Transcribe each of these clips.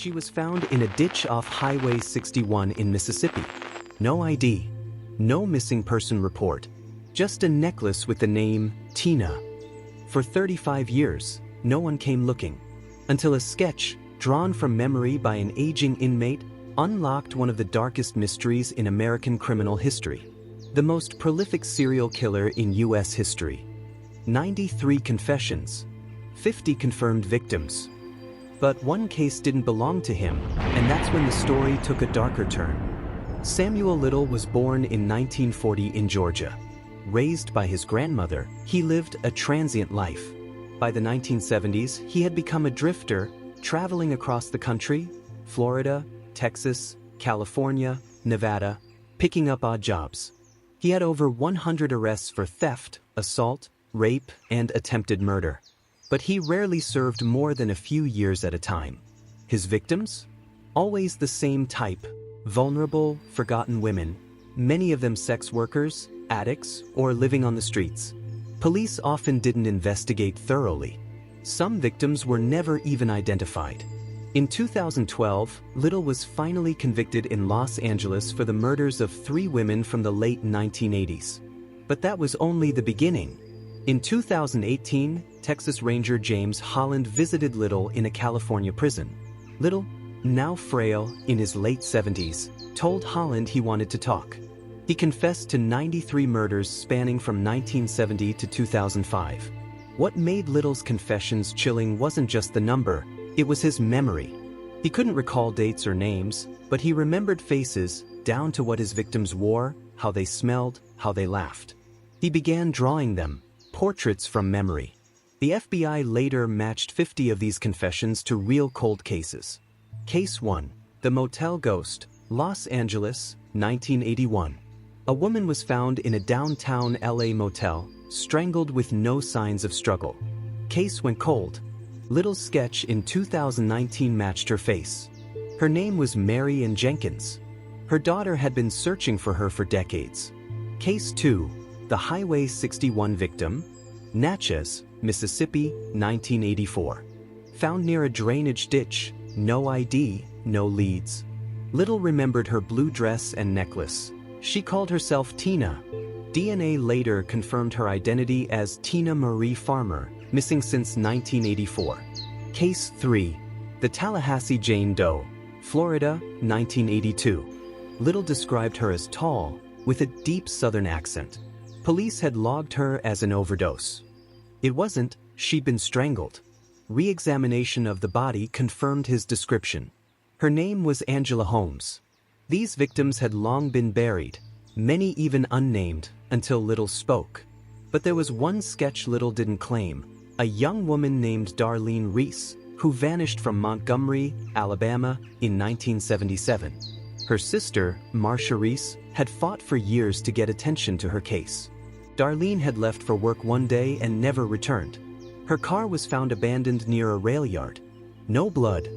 She was found in a ditch off Highway 61 in Mississippi. No ID, no missing person report, just a necklace with the name Tina. For 35 years, no one came looking, until a sketch, drawn from memory by an aging inmate, unlocked one of the darkest mysteries in American criminal history. The most prolific serial killer in U.S. history. 93 confessions, 50 confirmed victims. But one case didn't belong to him, and that's when the story took a darker turn. Samuel Little was born in 1940 in Georgia. Raised by his grandmother, he lived a transient life. By the 1970s, he had become a drifter, traveling across the country, Florida, Texas, California, Nevada, picking up odd jobs. He had over 100 arrests for theft, assault, rape, and attempted murder. But he rarely served more than a few years at a time. His victims? Always the same type: vulnerable, forgotten women, many of them sex workers, addicts, or living on the streets. Police often didn't investigate thoroughly. Some victims were never even identified. In 2012, Little was finally convicted in Los Angeles for the murders of 3 women from the late 1980s. But that was only the beginning. In 2018, Texas Ranger James Holland visited Little in a California prison. Little, now frail, in his late 70s, told Holland he wanted to talk. He confessed to 93 murders spanning from 1970 to 2005. What made Little's confessions chilling wasn't just the number, it was his memory. He couldn't recall dates or names, but he remembered faces, down to what his victims wore, how they smelled, how they laughed. He began drawing them, portraits from memory. The FBI later matched 50 of these confessions to real cold cases. Case 1. The Motel Ghost, Los Angeles, 1981. A woman was found in a downtown LA motel, strangled with no signs of struggle. Case went cold. Little's sketch in 2019 matched her face. Her name was Mary Ann Jenkins. Her daughter had been searching for her for decades. Case 2. The Highway 61 victim, Natchez, Mississippi, 1984. Found near a drainage ditch, no ID, no leads. Little remembered her blue dress and necklace. She called herself Tina. DNA later confirmed her identity as Tina Marie Farmer, missing since 1984. Case 3. The Tallahassee Jane Doe, Florida, 1982. Little described her as tall, with a deep southern accent. Police had logged her as an overdose. It wasn't, she'd been strangled. Re-examination of the body confirmed his description. Her name was Angela Holmes. These victims had long been buried, many even unnamed, until Little spoke. But there was one sketch Little didn't claim: a young woman named Darlene Reese, who vanished from Montgomery, Alabama, in 1977. Her sister, Marcia Reese, had fought for years to get attention to her case. Darlene had left for work one day and never returned. Her car was found abandoned near a rail yard. No blood,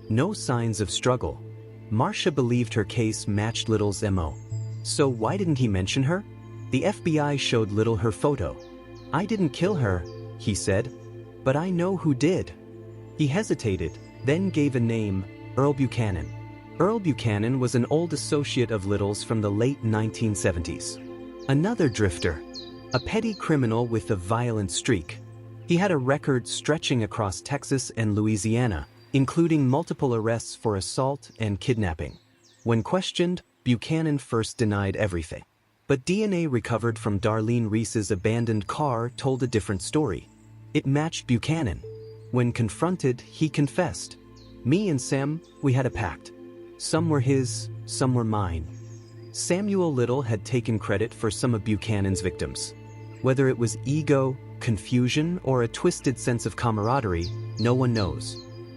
no signs of struggle. Marcia believed her case matched Little's MO. So why didn't he mention her? The FBI showed Little her photo. "I didn't kill her," he said, "but I know who did." He hesitated, then gave a name: Earl Buchanan. Earl Buchanan was an old associate of Little's from the late 1970s. Another drifter. A petty criminal with a violent streak. He had a record stretching across Texas and Louisiana, including multiple arrests for assault and kidnapping. When questioned, Buchanan first denied everything. But DNA recovered from Darlene Reese's abandoned car told a different story. It matched Buchanan. When confronted, he confessed. "Me and Sam, we had a pact. Some were his, some were mine." Samuel Little had taken credit for some of Buchanan's victims. Whether it was ego, confusion, or a twisted sense of camaraderie, no one knows.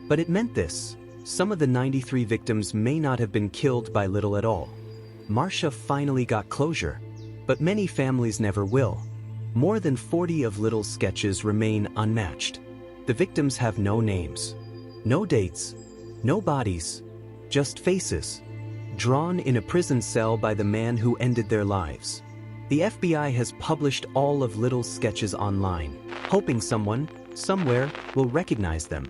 But it meant this: some of the 93 victims may not have been killed by Little at all. Marcia finally got closure, but many families never will. More than 40 of Little's sketches remain unmatched. The victims have no names, no dates, no bodies, just faces, drawn in a prison cell by the man who ended their lives. The FBI has published all of Little's sketches online, hoping someone, somewhere, will recognize them.